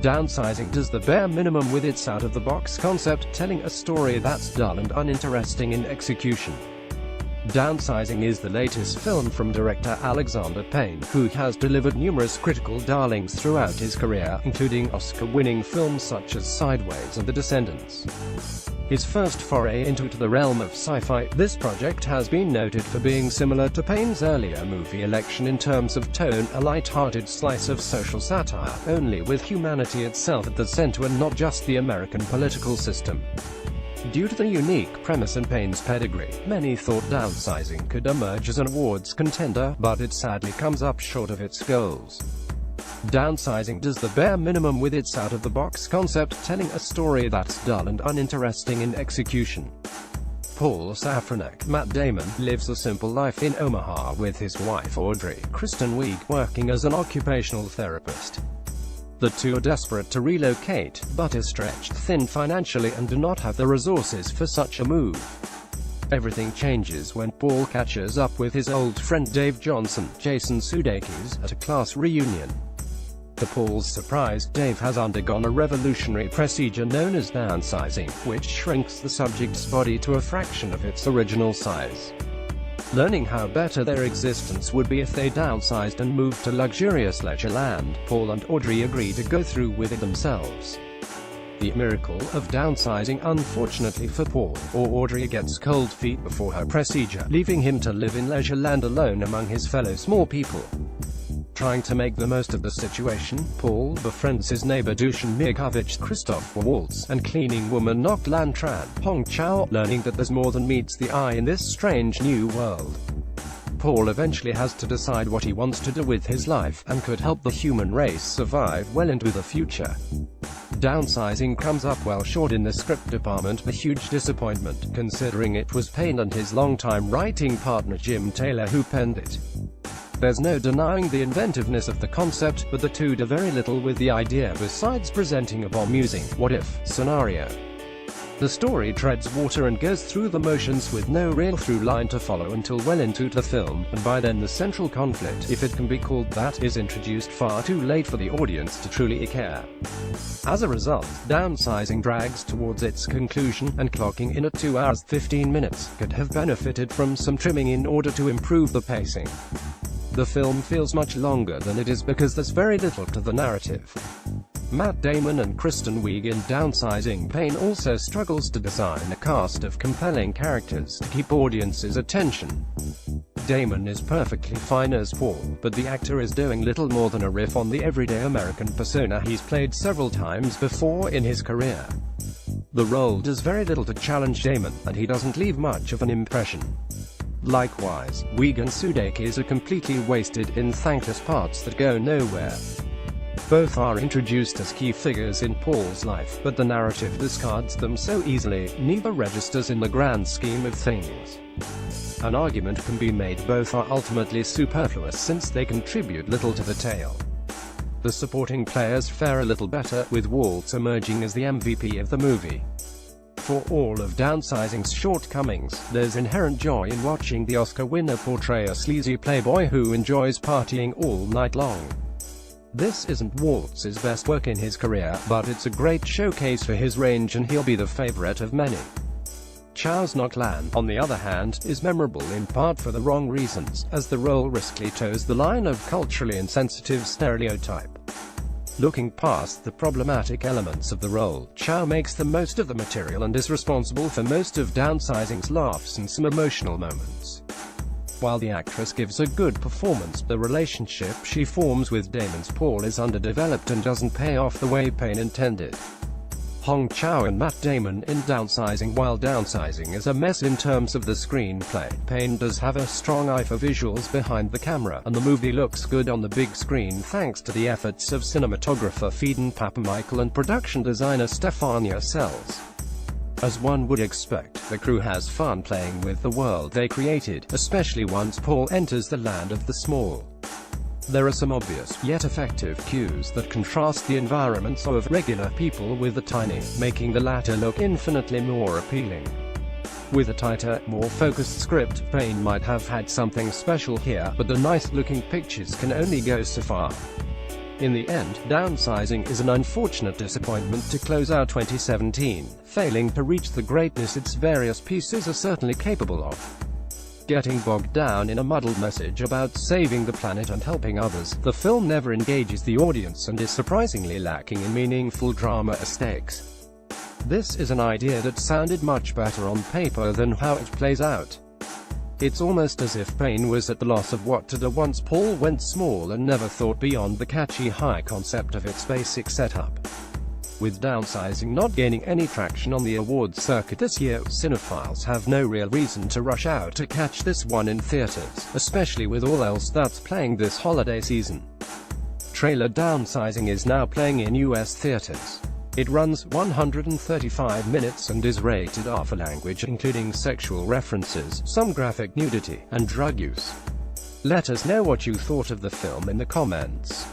Downsizing does the bare minimum with its out-of-the-box concept, telling a story that's dull and uninteresting in execution. Downsizing is the latest film from director Alexander Payne, who has delivered numerous critical darlings throughout his career, including Oscar-winning films such as Sideways and The Descendants. His first foray into the realm of sci-fi, this project has been noted for being similar to Payne's earlier movie Election in terms of tone, a light-hearted slice of social satire, only with humanity itself at the center and not just the American political system. Due to the unique premise and Payne's pedigree, many thought Downsizing could emerge as an awards contender, but it sadly comes up short of its goals. Downsizing does the bare minimum with its out-of-the-box concept, telling a story that's dull and uninteresting in execution. Paul Safranek, Matt Damon, lives a simple life in Omaha with his wife Audrey, Kristen Wiig, working as an occupational therapist. The two are desperate to relocate, but are stretched thin financially and do not have the resources for such a move. Everything changes when Paul catches up with his old friend Dave Johnson, Jason Sudeikis, at a class reunion. To Paul's surprise, Dave has undergone a revolutionary procedure known as downsizing, which shrinks the subject's body to a fraction of its original size. Learning how better their existence would be if they downsized and moved to luxurious leisure land, Paul and Audrey agree to go through with it themselves. The miracle of downsizing, unfortunately for Paul, or Audrey, gets cold feet before her procedure, leaving him to live in leisure land alone among his fellow small people. Trying to make the most of the situation, Paul befriends his neighbor Dusan Miakovich, Christoph Waltz, and cleaning woman Ngoc Lan Tran, Hong Chow, learning that there's more than meets the eye in this strange new world. Paul eventually has to decide what he wants to do with his life, and could help the human race survive well into the future. Downsizing comes up well short in the script department, a huge disappointment, considering it was Payne and his longtime writing partner Jim Taylor who penned it. There's no denying the inventiveness of the concept, but the two do very little with the idea besides presenting a bomb-using what-if scenario. The story treads water and goes through the motions with no real through line to follow until well into the film, and by then the central conflict, if it can be called that, is introduced far too late for the audience to truly care. As a result, Downsizing drags towards its conclusion, and clocking in at 2 hours 15 minutes, could have benefited from some trimming in order to improve the pacing. The film feels much longer than it is because there's very little to the narrative. Matt Damon and Kristen Wiig in Downsizing. Payne also struggles to design a cast of compelling characters to keep audiences' attention. Damon is perfectly fine as Paul, but the actor is doing little more than a riff on the everyday American persona he's played several times before in his career. The role does very little to challenge Damon, and he doesn't leave much of an impression. Likewise, Wiig and Sudeikis are completely wasted in thankless parts that go nowhere. Both are introduced as key figures in Paul's life, but the narrative discards them so easily, neither registers in the grand scheme of things. An argument can be made both are ultimately superfluous since they contribute little to the tale. The supporting players fare a little better, with Waltz emerging as the MVP of the movie. For all of Downsizing's shortcomings, there's inherent joy in watching the Oscar winner portray a sleazy playboy who enjoys partying all night long. This isn't Waltz's best work in his career, but it's a great showcase for his range and he'll be the favorite of many. Chow's Ngoc Lan, on the other hand, is memorable in part for the wrong reasons, as the role riskily toes the line of culturally insensitive stereotype. Looking past the problematic elements of the role, Chow makes the most of the material and is responsible for most of Downsizing's laughs and some emotional moments. While the actress gives a good performance, the relationship she forms with Damon's Paul is underdeveloped and doesn't pay off the way Payne intended. Hong Chow and Matt Damon in Downsizing. While Downsizing is a mess in terms of the screenplay, Payne does have a strong eye for visuals behind the camera, and the movie looks good on the big screen thanks to the efforts of cinematographer Pheidon Papamichael and production designer Stefania Sells. As one would expect, the crew has fun playing with the world they created, especially once Paul enters the land of the small. There are some obvious, yet effective cues that contrast the environments of regular people with the tiny, making the latter look infinitely more appealing. With a tighter, more focused script, Payne might have had something special here, but the nice-looking pictures can only go so far. In the end, Downsizing is an unfortunate disappointment to close out 2017, failing to reach the greatness its various pieces are certainly capable of. Getting bogged down in a muddled message about saving the planet and helping others, the film never engages the audience and is surprisingly lacking in meaningful drama or stakes. This is an idea that sounded much better on paper than how it plays out. It's almost as if Payne was at the loss of what to do once Paul went small and never thought beyond the catchy high concept of its basic setup. With Downsizing not gaining any traction on the awards circuit this year, cinephiles have no real reason to rush out to catch this one in theaters, especially with all else that's playing this holiday season. Trailer Downsizing is now playing in US theaters. It runs 135 minutes and is rated R for language including sexual references, some graphic nudity, and drug use. Let us know what you thought of the film in the comments.